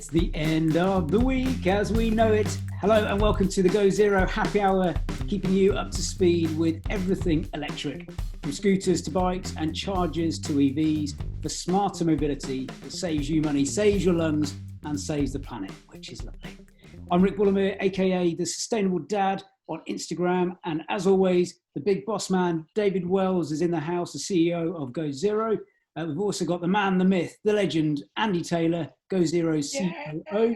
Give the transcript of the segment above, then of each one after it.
It's the end of the week as we know it. Hello and welcome to the Go Zero Happy Hour, keeping you up to speed with everything electric, from scooters to bikes and chargers to EVs, for smarter mobility that saves you money, saves your lungs and saves the planet, which is lovely. I'm Rick Bullemere, aka the Sustainable Dad on Instagram, and as always, the big boss man, David Wells, is in the house, the CEO of Go Zero. We've also got the man, the myth, the legend, Andy Taylor, Go Zero's COO.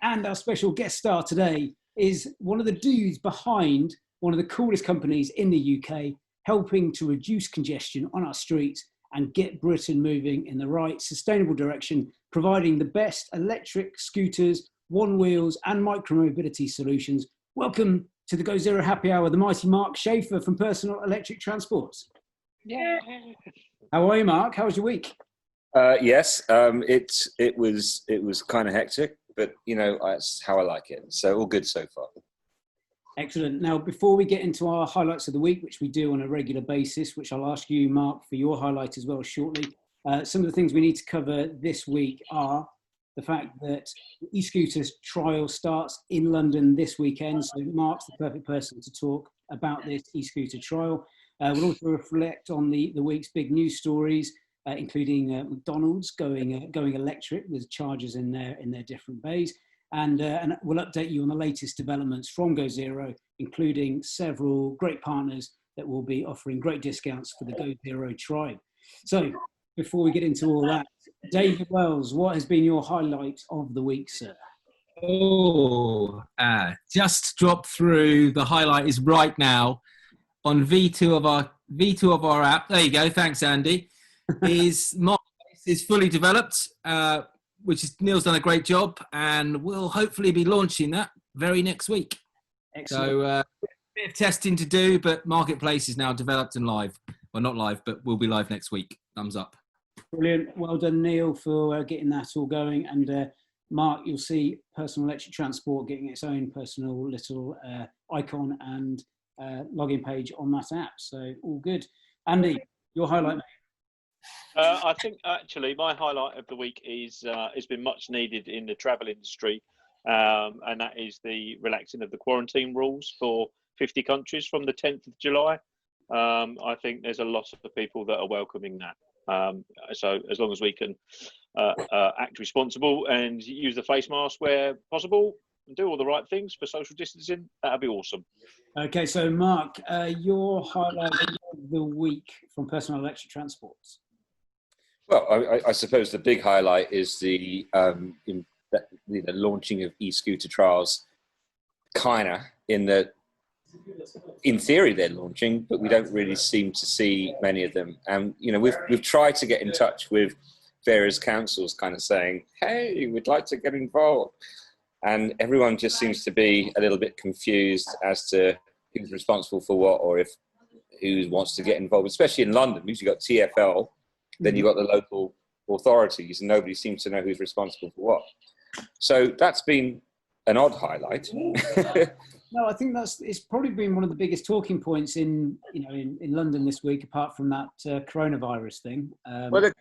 And our special guest star today is one of the dudes behind one of the coolest companies in the UK, helping to reduce congestion on our streets and get Britain moving in the right sustainable direction, providing the best electric scooters, one wheels and micro-mobility solutions. Welcome to the Go Zero Happy Hour, the mighty Mark Schaefer from Personal Electric Transports. Yeah. How are you, Mark? How was your week? Yes, it was kind of hectic, but you know that's how I like it. So all good so far. Excellent. Now, before we get into our highlights of the week, which we do on a regular basis, which I'll ask you, Mark, for your highlight as well shortly, some of the things we need to cover this week are the fact that the eScooters trial starts in London this weekend. So Mark's the perfect person to talk about this eScooter trial. We'll also reflect on the week's big news stories, including McDonald's going electric with chargers in their different bays, and we'll update you on the latest developments from Go Zero, including several great partners that will be offering great discounts for the Go Zero tribe. So before we get into all that, David Wells, what has been your highlight of the week, sir? Just dropped through. The highlight is right now on V2 of our app. There you go. Thanks, Andy. Marketplace is fully developed, which is Neil's done a great job, and we'll hopefully be launching that very next week. Excellent. So a bit of testing to do, but Marketplace is now developed and live. Well, not live, but we'll be live next week. Thumbs up. Brilliant. Well done, Neil, for getting that all going. And Mark, you'll see Personal Electric Transport getting its own personal little icon and login page on that app. So all good. Andy, your highlight. I think actually my highlight of the week is has been much needed in the travel industry, and that is the relaxing of the quarantine rules for 50 countries from the 10th of July. I think there's a lot of people that are welcoming that. So as long as we can act responsible and use the face mask where possible and do all the right things for social distancing, that'd be awesome. Okay, so Mark, your highlight of the week from Personal Electric Transports. Well, I suppose the big highlight is the launching of eScooter trials. In theory, they're launching, but we don't really seem to see many of them. And you know, we've tried to get in touch with various councils, kind of saying, "Hey, we'd like to get involved," and everyone just seems to be a little bit confused as to who's responsible for what, or who wants to get involved. Especially in London, because you've got TfL. Then you've got the local authorities, and nobody seems to know who's responsible for what. So that's been an odd highlight. No, I think it's probably been one of the biggest talking points in London this week, apart from that coronavirus thing. Well,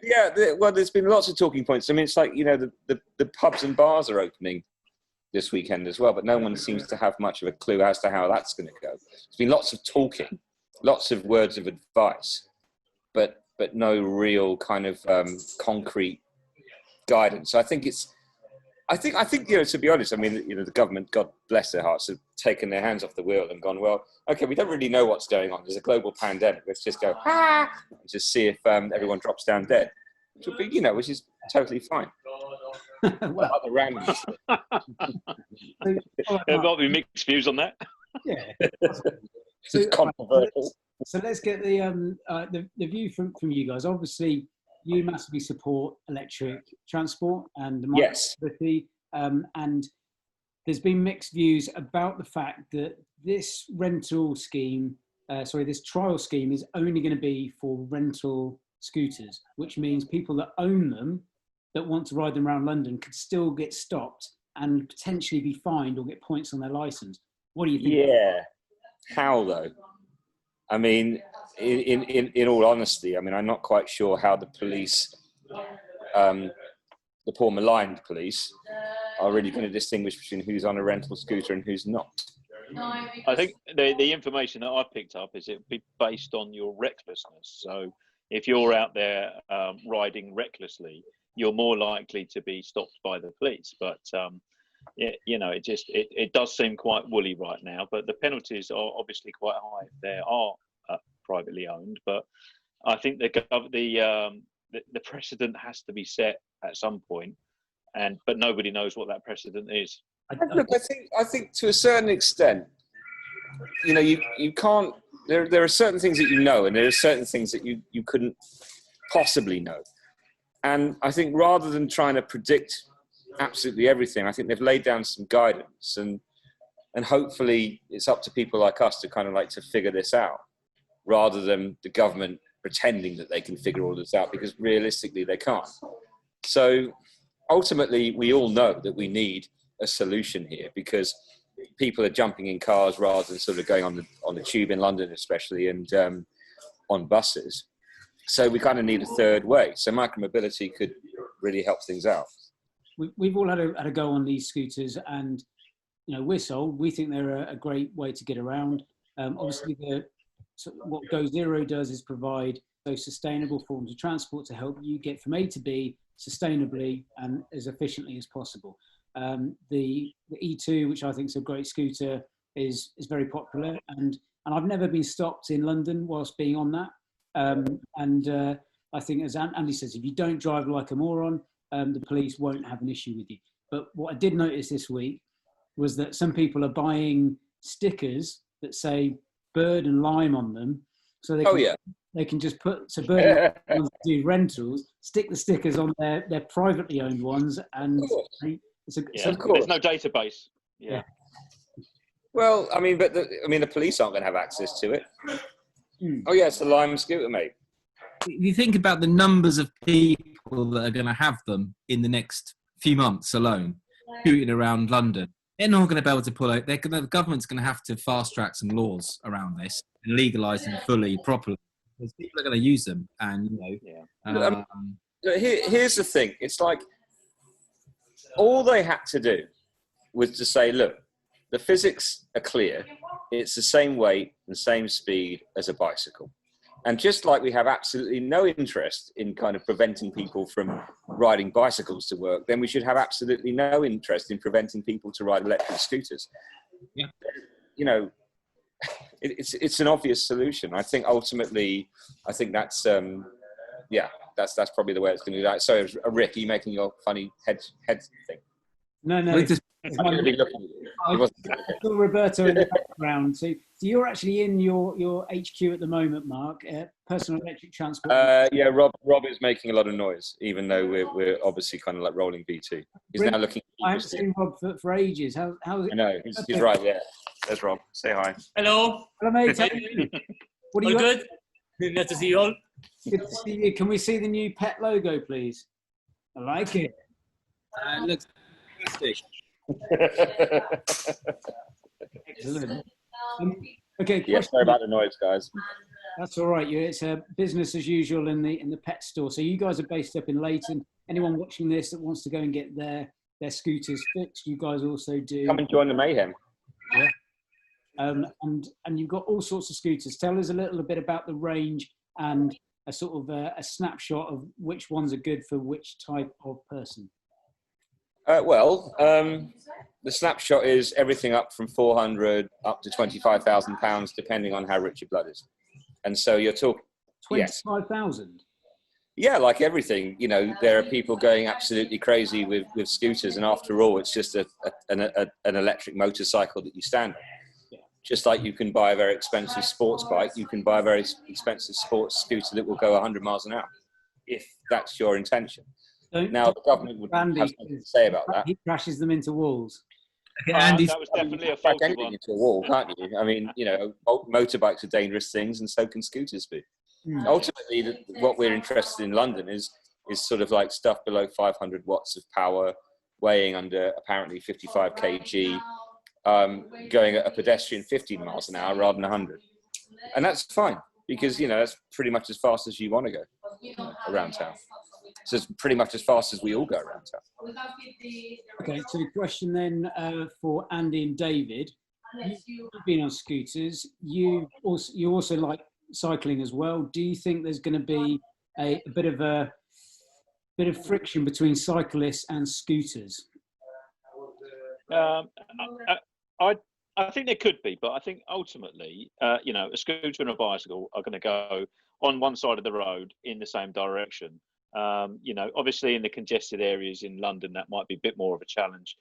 there's been lots of talking points. I mean, it's like, you know, the pubs and bars are opening this weekend as well, but no one seems to have much of a clue as to how that's going to go. There's been lots of talking, lots of words of advice, but no real kind of concrete guidance. So I think you know, to be honest, I mean, you know, the government, God bless their hearts, have taken their hands off the wheel and gone, well, okay, we don't really know what's going on. There's a global pandemic. Let's just go and just see if everyone drops down dead, which would be, you know, which is totally fine. Well, other random. There might be mixed views on that. Yeah. It's controversial. So let's get the view from you guys. Obviously, you massively support electric transport and the mobility, and there's been mixed views about the fact that this this trial scheme is only going to be for rental scooters, which means people that own them, that want to ride them around London, could still get stopped and potentially be fined or get points on their license. What do you think? Yeah. How though? I mean, in all honesty, I mean, I'm not quite sure how the police, the poor maligned police, are really going to distinguish between who's on a rental scooter and who's not. I think the information that I picked up is it'd be based on your recklessness. So if you're out there riding recklessly, you're more likely to be stopped by the police. But it does seem quite woolly right now. But the penalties are obviously quite high if they are privately owned. But I think the precedent has to be set at some point, but nobody knows what that precedent is. Look, I think to a certain extent, you can't. There are certain things that you know, and there are certain things that you couldn't possibly know. And I think rather than trying to predict absolutely everything, I think they've laid down some guidance, and hopefully it's up to people like us to kind of like to figure this out, rather than the government pretending that they can figure all this out, because realistically they can't. So ultimately, we all know that we need a solution here, because people are jumping in cars rather than sort of going on the tube in London, especially, and on buses. So we kind of need a third way. So micromobility could really help things out. We've all had a go on these scooters, and we're sold. We think they're a great way to get around. Obviously, what Go Zero does is provide those sustainable forms of transport to help you get from A to B sustainably and as efficiently as possible. The E2, which I think is a great scooter, is very popular, and I've never been stopped in London whilst being on that. I think, as Andy says, if you don't drive like a moron, the police won't have an issue with you. But what I did notice this week was that some people are buying stickers that say bird and lime on them, so they can just put bird and lime do rentals, stick the stickers on their privately owned ones, and there's no database. Yeah. Well, I mean, the police aren't going to have access to it. Oh yeah, it's the lime scooter, mate. If you think about the numbers of people that are going to have them in the next few months alone, scooting around London, they're not going to be able to pull out. The government's going to have to fast track some laws around this and legalise them fully, properly, because people are going to use them. And here's the thing: it's like all they had to do was to say, look, the physics are clear. It's the same weight and same speed as a bicycle. And just like we have absolutely no interest in kind of preventing people from riding bicycles to work, then we should have absolutely no interest in preventing people to ride electric scooters. Yeah. It's an obvious solution. I think ultimately, that's that's probably the way it's going to do that. Sorry, Rick, are you making your funny head thing? No. I'm going to be looking at you. I saw Roberto in the background. So you're actually in your HQ at the moment, Mark. Personal electric transport. Yeah, Rob is making a lot of noise, even though we're obviously kind of like rolling B2. He's now looking. I haven't seen Rob for ages. How is it? I know he's right there. There's Rob. Say hi. Hello. Hello, mate. How are you? What are All you? good. Nice to see you all. Good to see you. Can we see the new pet logo, please? I like it. it looks fantastic. Excellent. Okay. Yeah, sorry about the noise, guys. That's all right. It's a business as usual in the pet store. So you guys are based up in Leighton. Anyone watching this that wants to go and get their scooters fixed, you guys also do. Come and join the mayhem. Yeah. And you've got all sorts of scooters. Tell us a little bit about the range and a sort of a snapshot of which ones are good for which type of person. The snapshot is everything up from 400 up to £25,000, depending on how rich your blood is. And so you're talking 25,000. Yeah, like everything, there are people going absolutely crazy with scooters, and after all, it's just an electric motorcycle that you stand on. Yeah. Just like you can buy a very expensive sports bike, you can buy a very expensive sports scooter that will go 100 miles an hour, if that's your intention. Now, the government would have something to say about that. He crashes them into walls. That was definitely a faulty one. Into a wall, can't you? I mean, motorbikes are dangerous things, and so can scooters be. Ultimately, what we're interested in London is sort of like stuff below 500 watts of power, weighing under apparently 55 kg, going at a pedestrian 15 miles an hour rather than 100. And that's fine, because, that's pretty much as fast as you want to go around town. So it's pretty much as fast as we all go around town. Okay, so the question then for Andy and David. You've been on scooters. You also like cycling as well. Do you think there's going to be a bit of friction between cyclists and scooters? I think there could be, but I think ultimately, a scooter and a bicycle are going to go on one side of the road in the same direction. Obviously in the congested areas in London, that might be a bit more of a challenge,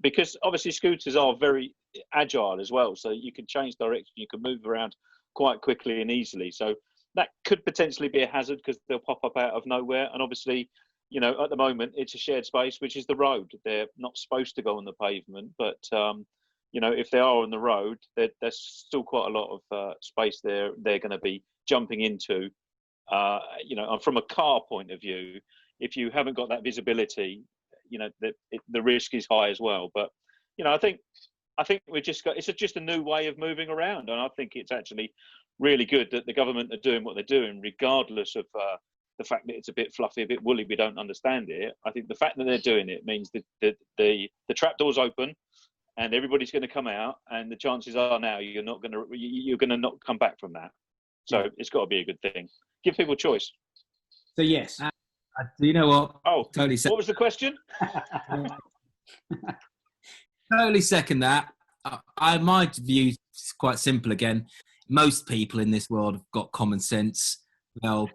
because obviously scooters are very agile as well. So you can change direction, you can move around quite quickly and easily. So that could potentially be a hazard because they'll pop up out of nowhere. And obviously, at the moment it's a shared space, which is the road. They're not supposed to go on the pavement, but if they are on the road, there's still quite a lot of space they're going to be jumping into. From a car point of view, if you haven't got that visibility, the risk is high as well. But I think it's just a new way of moving around, and I think it's actually really good that the government are doing what they're doing, regardless of the fact that it's a bit fluffy, a bit woolly. We don't understand it. I think the fact that they're doing it means that the trapdoor's open, and everybody's going to come out, and the chances are now you're going to not come back from that. So it's got to be a good thing. Give people choice. So yes. Do you know what? Oh, totally. What was the question? Totally second that. My view is quite simple again. Most people in this world have got common sense. They'll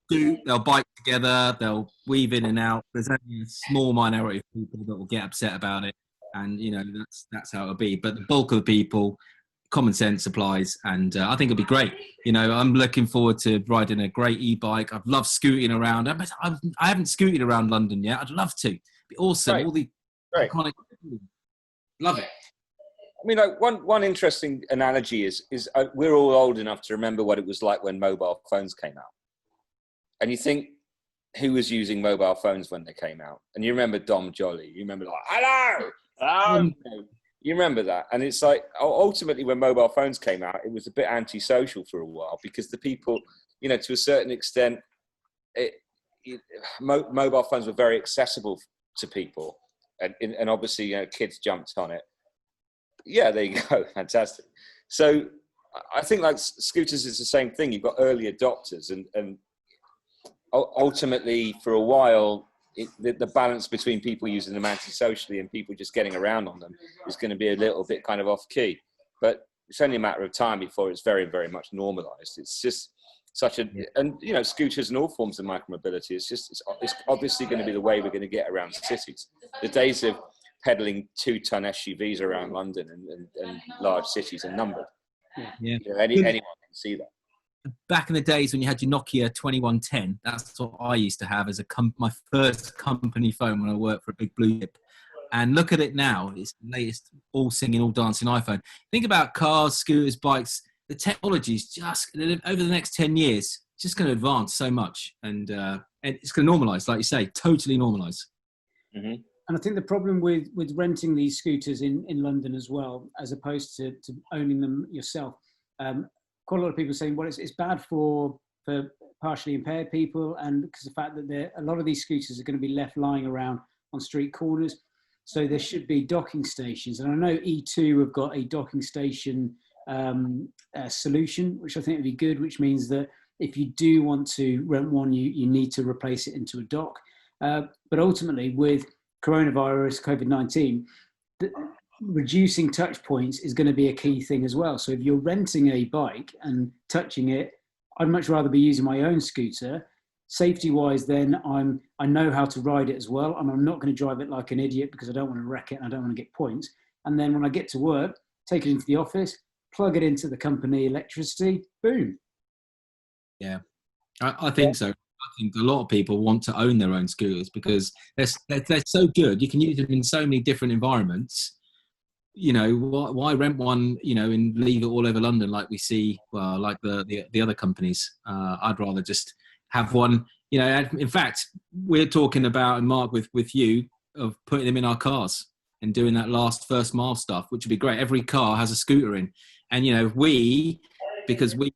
bike together. They'll weave in and out. There's only a small minority of people that will get upset about it, and that's how it'll be. But the bulk of the people, common sense applies, and I think it'll be great. I'm looking forward to riding a great e-bike. I've loved scooting around. I haven't scooted around London yet. I'd love to. It'd be awesome. Right. All the iconic. Love it. I mean, one interesting analogy is we're all old enough to remember what it was like when mobile phones came out. And you think, who was using mobile phones when they came out? And you remember Dom Jolly. You remember hello. You remember that. And it's like, ultimately, when mobile phones came out, it was a bit antisocial for a while because the people, to a certain extent, mobile phones were very accessible to people. And obviously, kids jumped on it. Yeah, there you go. Fantastic. So I think like scooters is the same thing. You've got early adopters and ultimately for a while, the balance between people using them antisocially and people just getting around on them is going to be a little bit kind of off key. But it's only a matter of time before it's very, very much normalized. It's just and scooters and all forms of micromobility, it's obviously going to be the way we're going to get around cities. The days of pedaling 2-ton SUVs around London and large cities are numbered. Yeah. Anyone can see that. Back in the days when you had your Nokia 2110, that's what I used to have as my first company phone when I worked for a big blue chip. And look at it now. It's the latest all singing, all dancing iPhone. Think about cars, scooters, bikes. The technology is just, over the next 10 years, just going to advance so much. And it's going to normalise, like you say, totally normalise. Mm-hmm. And I think the problem with renting these scooters in London as well, as opposed to owning them yourself, quite a lot of people are saying, well, it's bad for partially impaired people, and because the fact that a lot of these scooters are going to be left lying around on street corners. So there should be docking stations. And I know E2 have got a docking station solution, which I think would be good, which means that if you do want to rent one, you need to replace it into a dock. But ultimately, with coronavirus, COVID-19, reducing touch points is going to be a key thing as well. So if you're renting a bike and touching it, I'd much rather be using my own scooter. Safety wise, then I know how to ride it as well, and I'm not going to drive it like an idiot because I don't want to wreck it and I don't want to get points. And then when I get to work, take it into the office, plug it into the company electricity, boom. Yeah, I think so. I think a lot of people want to own their own scooters because they're so good. You can use them in so many different environments. Why rent one, and leave it all over London like we see, well, like the other companies. I'd rather just have one. In fact, we're talking about, and Mark, with you, of putting them in our cars and doing that first mile stuff, which would be great. Every car has a scooter in. And, we because we,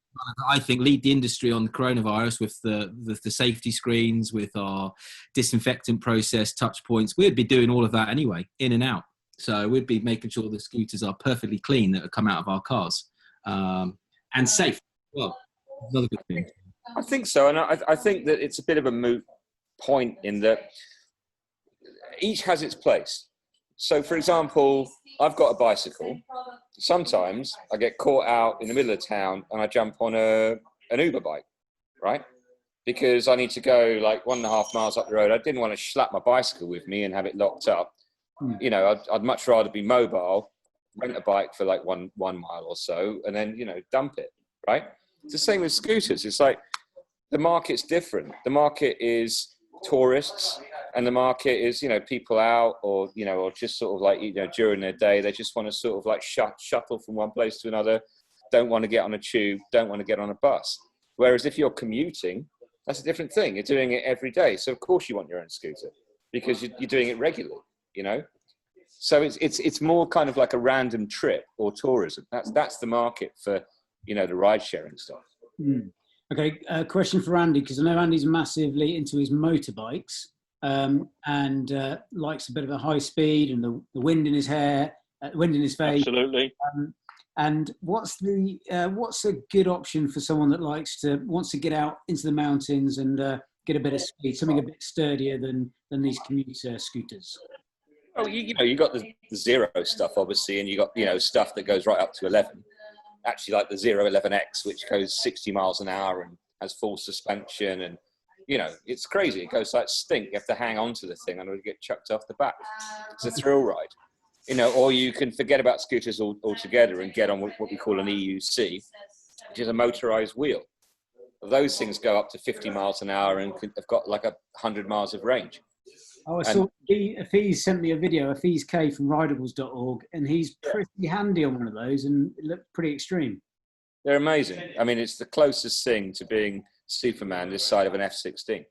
I think, lead the industry on the coronavirus with the safety screens, with our disinfectant process, touch points. We'd be doing all of that anyway, in and out. So we'd be making sure the scooters are perfectly clean that come out of our cars, and safe. Well, another good thing. I think so, and I think that it's a bit of a moot point in that each has its place. So, for example, I've got a bicycle. Sometimes I get caught out in the middle of town and I jump on an Uber bike, right? Because I need to go like 1.5 miles up the road. I didn't want to schlep my bicycle with me and have it locked up. You know, I'd much rather be mobile, rent a bike for like one mile or so, and then, you know, dump it, right? It's the same with scooters. It's like the market's different. The market is tourists, and the market is, you know, people out, or, you know, or just sort of like, you know, during their day, they just want to sort of like shuttle from one place to another, don't want to get on a tube, don't want to get on a bus. Whereas if you're commuting, that's a different thing. You're doing it every day. So of course you want your own scooter because you're doing it regularly, you know? So it's more kind of like a random trip or tourism. That's the market for, you know, the ride sharing stuff. Okay, question for Andy, because I know Andy's massively into his motorbikes, and likes a bit of a high speed and the wind in his hair, wind in his face. Absolutely. And what's a good option for someone that wants to get out into the mountains and get a bit of speed, something a bit sturdier than these commuter scooters? Oh, you know, you got the zero stuff, obviously, and you got, you know, stuff that goes right up to 11. Actually, like the 011X, which goes 60 miles an hour and has full suspension, and, you know, it's crazy. It goes like stink. You have to hang on to the thing and it'll get chucked off the back. It's a thrill ride, you know. Or you can forget about scooters altogether and get on what we call an EUC, which is a motorized wheel. Those things go up to 50 miles an hour and have got like 100 miles of range. Oh, I saw Afiz sent me a video, Afiz K from ridables.org, and he's pretty handy on one of those, and it looked pretty extreme. They're amazing. I mean, it's the closest thing to being Superman this side of an F-16.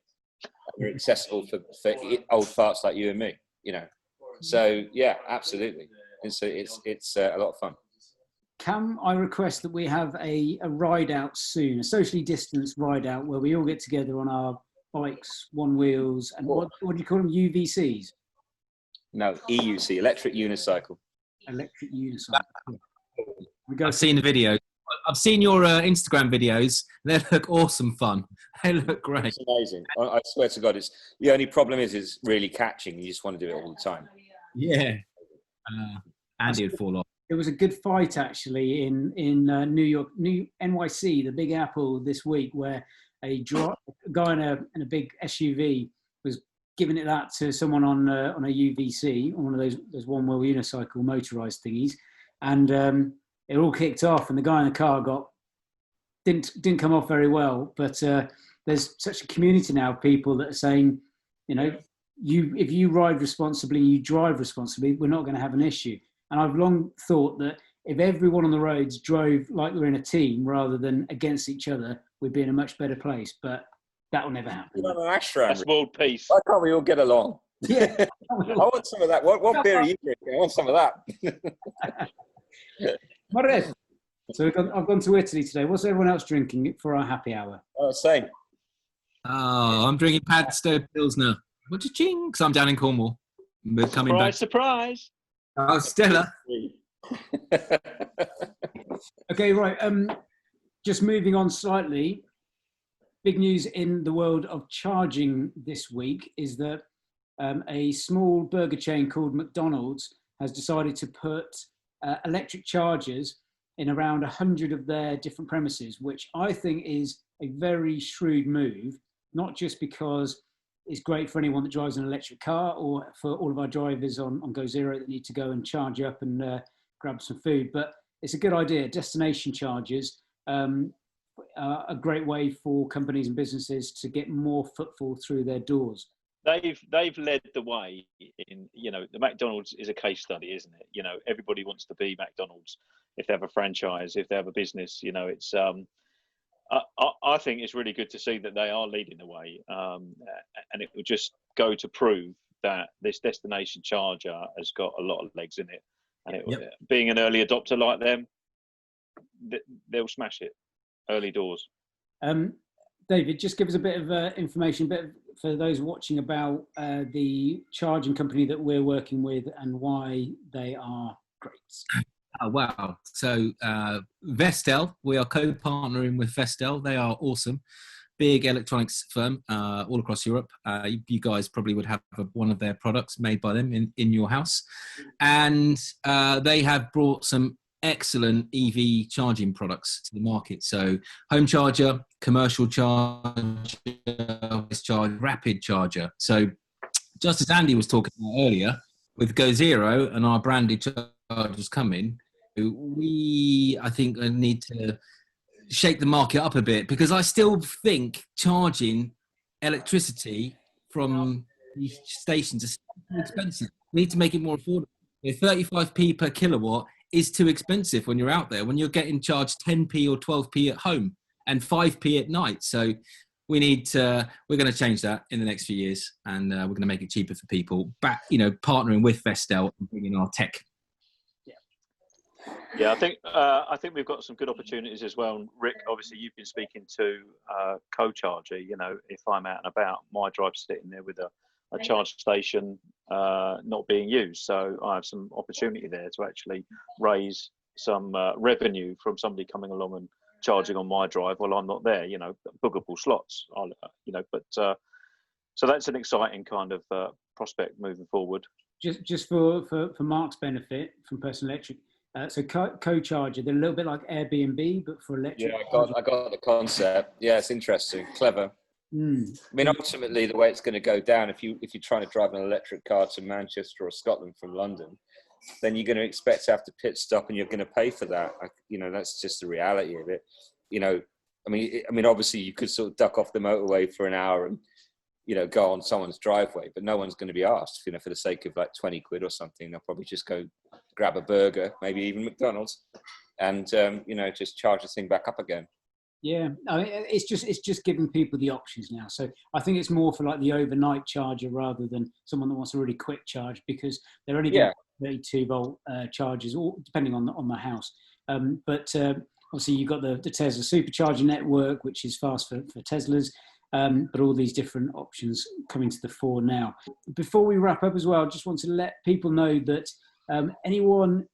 They're accessible for old farts like you and me, you know. So yeah, absolutely. It's a lot of fun. Can I request that we have a ride out soon, a socially distanced ride out where we all get together on our bikes, one wheels, and what do you call them? UVCs? No, EUC, electric unicycle. Electric unicycle. I've seen the video. I've seen your Instagram videos. They look awesome fun. They look great. It's amazing. I swear to God, it's the only problem is really catching. You just want to do it all the time. Yeah. Andy would fall off. There was a good fight actually in New York, NYC, the Big Apple this week, where a guy in a big SUV was giving that to someone on a UVC, on one of those one wheel unicycle motorized thingies, and it all kicked off, and the guy in the car didn't come off very well. But there's such a community now of people that are saying, you know, if you ride responsibly, you drive responsibly, we're not going to have an issue. And I've long thought that if everyone on the roads drove like we're in a team rather than against each other, we'd be in a much better place. But that will never happen. That's world peace. Why can't we all get along? Yeah. I want some of that. What beer are you drinking? I want some of that. So I've gone to Italy today. What's everyone else drinking for our happy hour? Oh, same. Oh, I'm drinking Padstow Pilsner. What a ching? Because I'm down in Cornwall. We're coming back. Surprise. Oh, Stella. Okay, right. Just moving on slightly. Big news in the world of charging this week is that a small burger chain called McDonald's has decided to put electric chargers in around 100 of their different premises, which I think is a very shrewd move, not just because it's great for anyone that drives an electric car or for all of our drivers on Go Zero that need to go and charge up and grab some food, but it's a good idea. Destination chargers are a great way for companies and businesses to get more footfall through their doors. They've led the way in, you know, the McDonald's is a case study, isn't it? You know, everybody wants to be McDonald's if they have a franchise, if they have a business. You know, it's I think it's really good to see that they are leading the way, and it will just go to prove that this destination charger has got a lot of legs in it, and being an early adopter like them, they'll smash it. early doors. David, just give us a bit of information, for those watching about the charging company that we're working with and why they are great. Oh, wow. So Vestel, we are co-partnering with Vestel. They are awesome. Big electronics firm all across Europe. You guys probably would have one of their products made by them in your house. And they have brought some excellent EV charging products to the market. So home charger, commercial charger, rapid charger. So just as Andy was talking about earlier, with Go Zero and our branded chargers coming, I think need to shake the market up a bit, because I still think charging electricity from these stations is so expensive. We need to make it more affordable. 35p per kilowatt is too expensive when you're out there, when you're getting charged 10p or 12p at home and 5p at night. So we're going to change that in the next few years, and we're going to make it cheaper for people. Partnering with Vestel and bringing our tech. Yeah, I think we've got some good opportunities as well. And Rick, obviously, you've been speaking to co-charger. If I'm out and about, my drive's sitting there with a charge station not being used, so I have some opportunity there to actually raise some revenue from somebody coming along and charging on my drive while I'm not there. Bookable slots. So that's an exciting kind of prospect moving forward. Just for Mark's benefit from Personal Electric. So co-charger, they're a little bit like Airbnb, but for electric. Yeah, I got the concept. Yeah, it's interesting, clever. I mean, ultimately, the way it's going to go down, if you're trying to drive an electric car to Manchester or Scotland from London, then you're going to expect to have to pit stop, and you're going to pay for that. That's just the reality of it. I mean, obviously, you could sort of duck off the motorway for an hour and go on someone's driveway, but no one's going to be asked. For the sake of like 20 quid or something, they'll probably just go grab a burger, maybe even McDonald's, and just charge the thing back up again. Yeah, it's just giving people the options now. So I think it's more for like the overnight charger rather than someone that wants a really quick charge, because they're only going to 32 volt chargers, all depending on the house. But obviously you've got the Tesla supercharger network, which is fast for Teslas. But all these different options coming to the fore now. Before we wrap up as well, I just want to let people know that anyone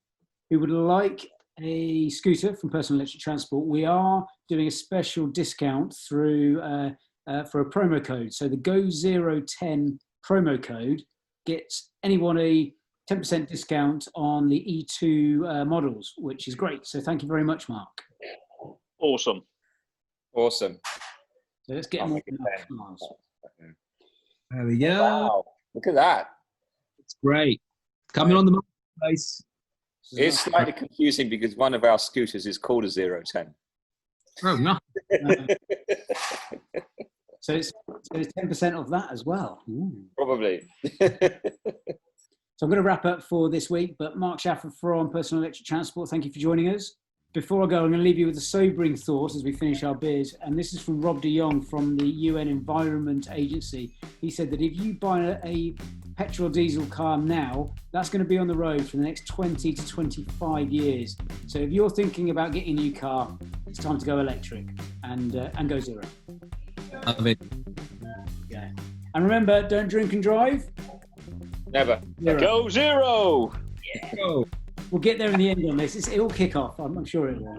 who would like a scooter from Personal Electric Transport, we are doing a special discount through for a promo code. So the GO010 promo code gets anyone a 10% discount on the E2 models, which is great. So thank you very much, Mark. Awesome. So let's get more. There we go. Wow, look at that. It's great. Coming on the marketplace. It's slightly confusing because one of our scooters is called a 010. Oh, no. So it's 10% of that as well. Ooh. Probably. So I'm going to wrap up for this week, but Mark Schaffer from Personal Electric Transport, thank you for joining us. Before I go, I'm going to leave you with a sobering thought as we finish our beers. And this is from Rob de Jong from the UN Environment Agency. He said that if you buy a petrol diesel car now, that's going to be on the road for the next 20 to 25 years. So if you're thinking about getting a new car, it's time to go electric and go zero. Love it. Yeah. And remember, don't drink and drive. Never. Zero. Go zero. Yeah. Go. We'll get there in the end on this. It'll kick off. I'm sure it will.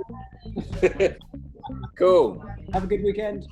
Cool. Have a good weekend.